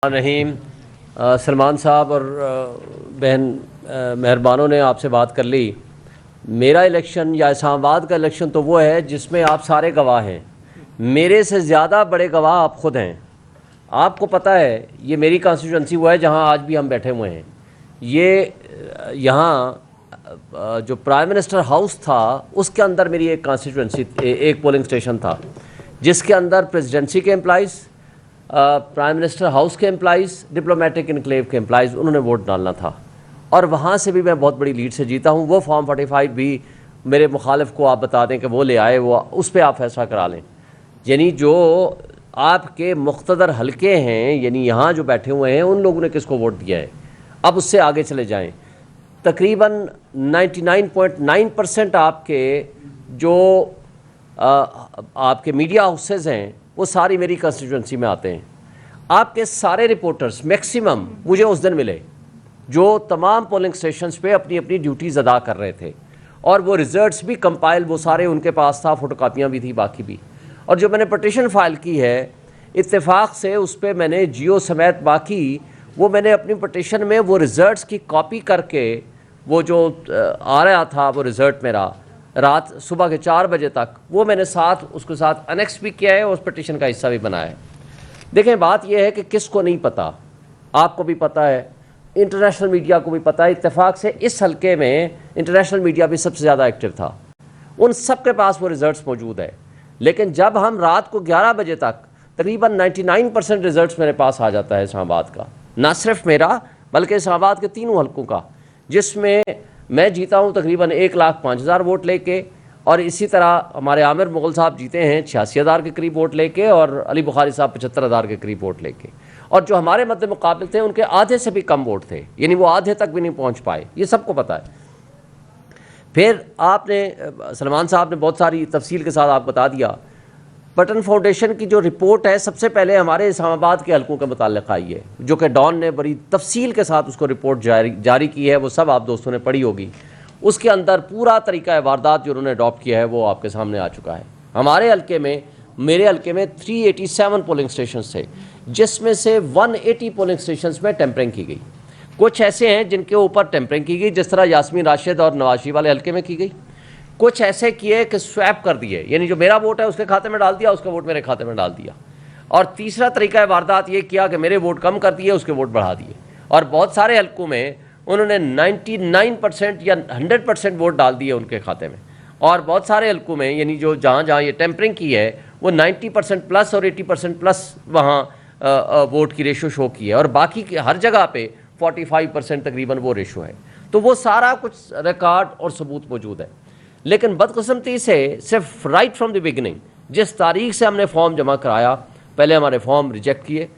रहीम। सलमान साहब और बहन मेहरबानों ने आपसे बात कर ली। मेरा इलेक्शन या इस्लामाबाद का इलेक्शन तो वो है जिसमें आप सारे गवाह हैं। मेरे से ज़्यादा बड़े गवाह आप ख़ुद हैं। आपको पता है ये मेरी कॉन्स्टिट्यूंसी हुआ है जहां आज भी हम बैठे हुए हैं। ये यहाँ जो प्राइम मिनिस्टर हाउस था उसके अंदर मेरी एक कॉन्स्टिट्यूंसी, एक पोलिंग स्टेशन था जिसके अंदर प्रेसिडेंसी के एम्प्लॉइज़, प्राइम मिनिस्टर हाउस के एम्प्लॉइज़, डिप्लोमेटिक इनक्लेव के एम्प्लॉइज़, उन्होंने वोट डालना था और वहाँ से भी मैं बहुत बड़ी लीड से जीता हूँ। वो फॉर्म 45 भी मेरे मुखालिफ को आप बता दें कि वो ले आए, वो उस पर आप फैसला करा लें। यानी जो आपके मुख्तदर हलके हैं, यानी यहाँ जो बैठे हुए हैं, उन लोगों ने किसको वोट दिया है। अब उससे आगे चले जाएँ। तकरीबन 99.9% आपके जो आपके मीडिया हाउसेज हैं वो सारी मेरी कंस्टिट्यूंसी में आते हैं। आपके सारे रिपोर्टर्स मैक्सिमम मुझे उस दिन मिले जो तमाम पोलिंग स्टेशंस पे अपनी अपनी ड्यूटीज़ अदा कर रहे थे और वो रिज़ल्ट्स भी कंपाइल वो सारे उनके पास था, फ़ोटोकॉपियाँ भी थी बाकी भी। और जो मैंने पटिशन फ़ाइल की है इत्तेफाक से उस पर मैंने जियो समेत बाकी वो मैंने अपनी पटिशन में वो रिज़ल्ट्स की कॉपी करके वो जो आ रहा था वो रिज़ल्ट मेरा रात सुबह के 4 बजे तक वो मैंने साथ उसके साथ अनेक्स भी किया है और उस पटिशन का हिस्सा भी बनाया है। देखें बात यह है कि किसको नहीं पता, आपको भी पता है, इंटरनेशनल मीडिया को भी पता है। इत्तेफाक से इस हलके में इंटरनेशनल मीडिया भी सबसे ज़्यादा एक्टिव था, उन सब के पास वो रिज़ल्ट्स मौजूद है। लेकिन जब हम रात को 11 बजे तक तकरीबन 99% रिज़ल्ट मेरे पास आ जाता है इस्लामाबाद का, ना सिर्फ मेरा बल्कि इस्लामाबाद के तीनों हलकों का, जिसमें मैं जीता हूँ तकरीबन 1,05,000 वोट लेके, और इसी तरह हमारे आमिर मुग़ल साहब जीते हैं 86,000 के करीब वोट लेके और अली बुखारी साहब 75,000 के करीब वोट लेके। और जो हमारे मद्दे मुकाबिल थे उनके आधे से भी कम वोट थे, यानी वो आधे तक भी नहीं पहुँच पाए, ये सबको पता है। फिर आपने सलमान साहब ने बहुत सारी तफसील के साथ आप बता दिया। पटन फाउंडेशन की जो रिपोर्ट है सबसे पहले हमारे इस्लामाबाद के हलकों के मुताल्लिक़ आई है, जो कि डॉन ने बड़ी तफसील के साथ उसको रिपोर्ट जारी की है, वो सब आप दोस्तों ने पढ़ी होगी। उसके अंदर पूरा तरीका वारदात जो उन्होंने अडॉप्ट किया है वो आपके सामने आ चुका है। हमारे हलके में, मेरे हलके में 387 पोलिंग स्टेशन थे, जिसमें से 180 पोलिंग स्टेशन में टेम्परिंग की गई। कुछ ऐसे हैं जिनके ऊपर टेम्परिंग की गई, जिस तरह यास्मीन राशिद और नवाशी वाले हलके में की गई। कुछ ऐसे किए कि स्वैप कर दिए, यानी जो मेरा वोट है उसके खाते में डाल दिया, उसका वोट मेरे खाते में डाल दिया। और तीसरा तरीका वारदात ये किया कि मेरे वोट कम कर दिए, उसके वोट बढ़ा दिए। और बहुत सारे हलकों में उन्होंने 99% या 100% वोट डाल दिए उनके खाते में। और बहुत सारे हलकों में, यानी जो जहाँ जहाँ ये टेम्परिंग की है, वो 90% प्लस और 80% प्लस वहाँ वोट की रेशो शो की है, और बाकी की हर जगह पे 45% तकरीबन वो रेशो है। तो वो सारा कुछ रिकॉर्ड और सबूत मौजूद है। लेकिन बदकिस्मती से सिर्फ राइट फ्रॉम द बिगिनिंग, जिस तारीख से हमने फॉर्म जमा कराया, पहले हमारे फॉर्म रिजेक्ट किए,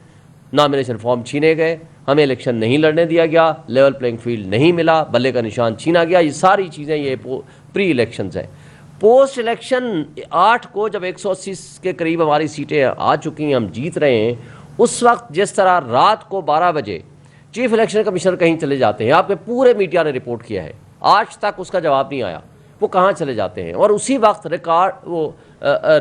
नॉमिनेशन फॉर्म छीने गए, हमें इलेक्शन नहीं लड़ने दिया गया, लेवल प्लेइंग फील्ड नहीं मिला, बल्ले का निशान छीना गया। ये सारी चीज़ें ये प्री इलेक्शंस है। पोस्ट इलेक्शन 8 को जब 180 के करीब हमारी सीटें आ चुकी हैं, हम जीत रहे हैं, उस वक्त जिस तरह रात को 12 बजे चीफ इलेक्शन कमिश्नर कहीं चले जाते हैं, आपके पूरे मीडिया ने रिपोर्ट किया है, आज तक उसका जवाब नहीं आया, वो कहाँ चले जाते हैं। और उसी वक्त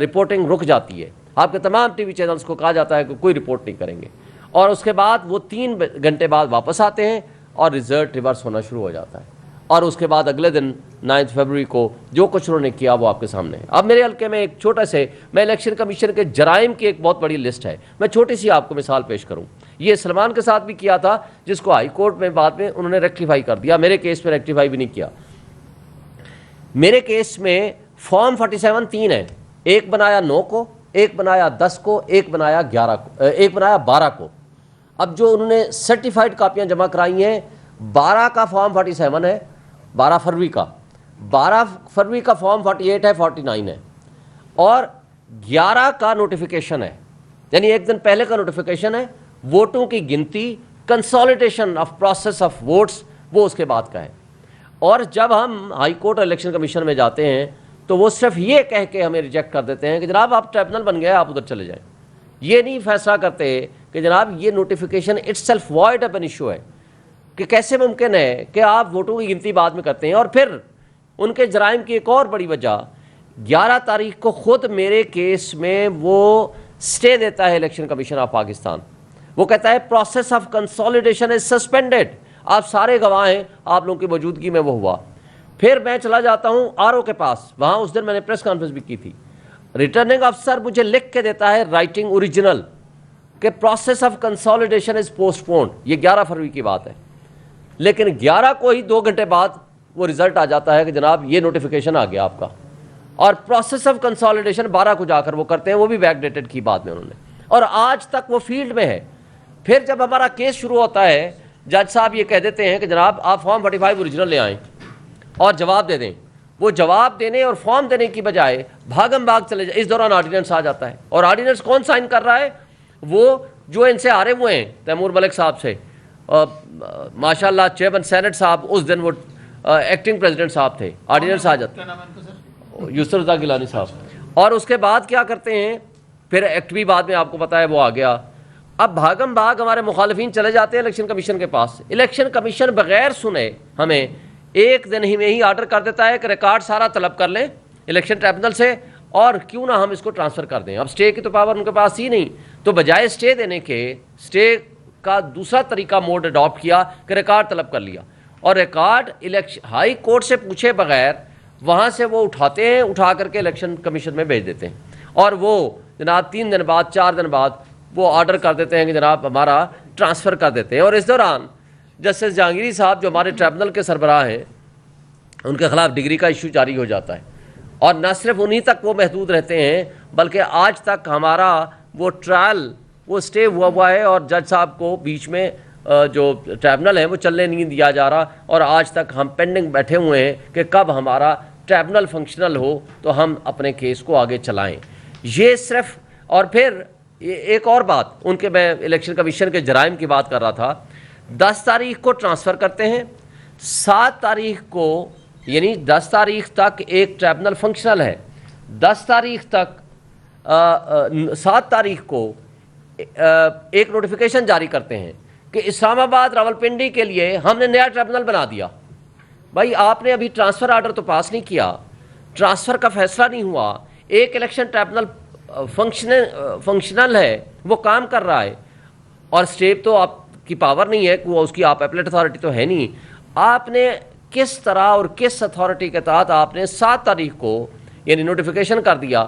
रिपोर्टिंग रुक जाती है, आपके तमाम टीवी चैनल्स को कहा जाता है कि कोई रिपोर्ट नहीं करेंगे, और उसके बाद वो 3 घंटे बाद वापस आते हैं और रिजल्ट रिवर्स होना शुरू हो जाता है। और उसके बाद अगले दिन 9 फरवरी को जो कुछ उन्होंने किया वो आपके सामने है। अब मेरे हल्के में एक छोटा से, मैं इलेक्शन कमीशन के जराइम की एक बहुत बड़ी लिस्ट है, मैं छोटी सी आपको मिसाल पेश करूँ। ये सलमान के साथ भी किया था, जिसको हाई कोर्ट में बाद में उन्होंने रेक्टिफाई कर दिया, मेरे केस में रेक्टिफाई भी नहीं किया। मेरे केस में फॉर्म 47 3 है, एक बनाया 9 को, एक बनाया 10 को, एक बनाया 11 को, एक बनाया 12 को। अब जो उन्होंने सर्टिफाइड कापियां जमा कराई हैं, 12 का फॉर्म 47 है, 12 फरवरी का, 12 फरवरी का फॉर्म 48 है, 49 है, और 11 का नोटिफिकेशन है, यानी एक दिन पहले का नोटिफिकेशन है। वोटों की गिनती, consolidation of process of votes, वो उसके बाद का है। और जब हम हाई कोर्ट और इलेक्शन कमीशन में जाते हैं तो वो सिर्फ ये कह के हमें रिजेक्ट कर देते हैं कि जनाब आप ट्रिब्यूनल बन गए, आप उधर चले जाएं। ये नहीं फैसला करते कि जनाब ये notification itself void of an issue है, कि कैसे मुमकिन है कि आप वोटों की गिनती बाद में करते हैं। और फिर उनके जराइम की एक और बड़ी वजह, 11 तारीख को खुद मेरे केस में वो स्टे देता है इलेक्शन कमीशन ऑफ पाकिस्तान, वो कहता है process of consolidation is suspended. आप सारे गवाह हैं, आप लोगों की मौजूदगी में वो हुआ। फिर मैं चला जाता हूं आरओ के पास, वहां उस दिन मैंने प्रेस कॉन्फ्रेंस भी की थी। रिटर्निंग अफसर मुझे लिख के देता है राइटिंग ओरिजिनल कि process of consolidation is postponed. ये 11 फरवरी की बात है, लेकिन 11 को ही 2 घंटे बाद वो रिजल्ट आ जाता है कि जनाब ये नोटिफिकेशन आ गया आपका। और प्रोसेस ऑफ कंसोलिडेशन 12 को जाकर वो करते हैं, वो भी बैकडेटेड की बाद में उन्होंने, और आज तक वो फील्ड में है। फिर जब हमारा केस शुरू होता है, जज साहब ये कह देते हैं कि जनाब आप फॉर्म 45 ओरिजिनल ले आएँ और जवाब दे दें। वो जवाब देने और फॉर्म देने की बजाय भागम भाग चले जाए। इस दौरान ऑर्डिनेंस आ जाता है, और ऑर्डिनेंस कौन साइन कर रहा है? वो जो इनसे हारे हुए हैं तैमूर मलिक साहब से, माशाल्लाह चेयरमैन सेनेट साहब, उस दिन वो एक्टिंग प्रेसिडेंट साहब थे। ऑर्डिनेंस आ जाता है, यूसुफ रज़ा गिलानी साहब। और उसके बाद क्या करते हैं, फिर एक्ट भी बाद में आपको पता है वो आ गया। अब भागम भाग हमारे मुखालिफिन चले जाते हैं इलेक्शन कमीशन के पास। इलेक्शन कमीशन बगैर सुने हमें एक दिन ही में ही ऑर्डर कर देता है कि रिकॉर्ड सारा तलब कर लें इलेक्शन ट्रिब्यूनल से, और क्यों ना हम इसको ट्रांसफ़र कर दें। अब स्टे की तो पावर उनके पास ही नहीं, तो बजाय स्टे देने के, स्टे का दूसरा तरीका मोड अडॉप्ट किया कि रिकॉर्ड तलब कर लिया, और रिकॉर्ड इलेक्शन हाई कोर्ट से पूछे बगैर वहाँ से वो उठाते हैं, उठा करके इलेक्शन कमीशन में भेज देते हैं, और वो जनाब 3 दिन बाद 4 दिन बाद वो ऑर्डर कर देते हैं कि जनाब हमारा ट्रांसफ़र कर देते हैं। और इस दौरान जस्टिस जहांगीरी साहब जो हमारे ट्रिब्यूनल के सरबराह हैं, उनके खिलाफ डिग्री का इशू जारी हो जाता है, और न सिर्फ उन्हीं तक वो महदूद रहते हैं, बल्कि आज तक हमारा वो ट्रायल वो स्टे हुआ है, और जज साहब को बीच में जो ट्रिब्यूनल है वो चलने नहीं दिया जा रहा, और आज तक हम पेंडिंग बैठे हुए हैं कि कब हमारा ट्रिब्यूनल फंक्शनल हो तो हम अपने केस को आगे चलाएं। ये सिर्फ, और फिर एक और बात, उनके मैं इलेक्शन कमीशन के जराइम की बात कर रहा था। 10 तारीख को ट्रांसफ़र करते हैं, 7 तारीख को, यानी 10 तारीख तक एक ट्रिब्यूनल फंक्शनल है, 10 तारीख तक 7 तारीख को एक नोटिफिकेशन जारी करते हैं कि इस्लामाबाद रावलपिंडी के लिए हमने नया ट्रिब्यूनल बना दिया। भाई आपने अभी ट्रांसफ़र आर्डर तो पास नहीं किया, ट्रांसफ़र का फैसला नहीं हुआ, एक इलेक्शन ट्रिब्यूनल फंक्शनल है, वो काम कर रहा है, और स्टेट तो आपकी पावर नहीं है, वो उसकी आप एपलेट अथॉरिटी तो है नहीं। आपने किस तरह और किस अथॉरिटी के तहत आपने 7 तारीख को यानी नोटिफिकेशन कर दिया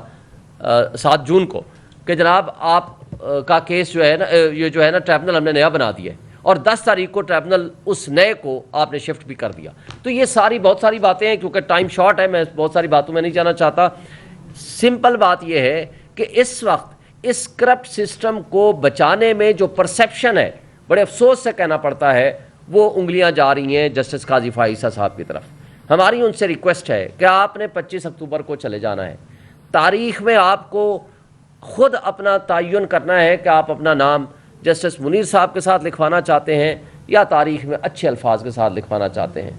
7 जून को कि जनाब आप का केस जो है ना, ये जो है ना ट्रिब्यूनल हमने नया बना दिया है, और 10 तारीख को ट्रिब्यूनल उस नए को आपने शिफ्ट भी कर दिया। तो ये सारी बहुत सारी बातें हैं, क्योंकि टाइम शॉर्ट है, मैं बहुत सारी बातों में नहीं जाना चाहता। सिंपल बात यह है कि इस वक्त इस करप्ट सिस्टम को बचाने में जो परसेप्शन है, बड़े अफसोस से कहना पड़ता है, वो उंगलियां जा रही हैं जस्टिस काजी फाइसा साहब की तरफ। हमारी उनसे रिक्वेस्ट है कि आपने 25 अक्टूबर को चले जाना है, तारीख में आपको खुद अपना तयन करना है कि आप अपना नाम जस्टिस मुनीर साहब के साथ लिखवाना चाहते हैं या तारीख में अच्छे अल्फाज के साथ लिखवाना चाहते हैं।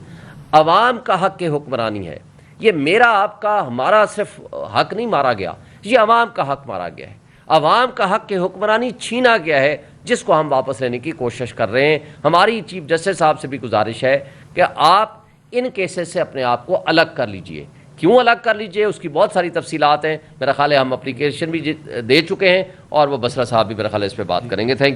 अवाम का हक के हुक्मरानी है, ये मेरा आपका हमारा सिर्फ हक नहीं मारा गया, ये अवाम का हक मारा गया है। अवाम का हक के हुक्मरानी छीना गया है, जिसको हम वापस लेने की कोशिश कर रहे हैं। हमारी चीफ जस्टिस साहब से भी गुजारिश है कि आप इन केसेस से अपने आप को अलग कर लीजिए। क्यों अलग कर लीजिए, उसकी बहुत सारी तफसीलात हैं। मेरा ख्याल है हम अप्लीकेशन भी दे चुके हैं, और वो बसरा साहब भी मेरा ख्याल है इस पर बात करेंगे। Thank you.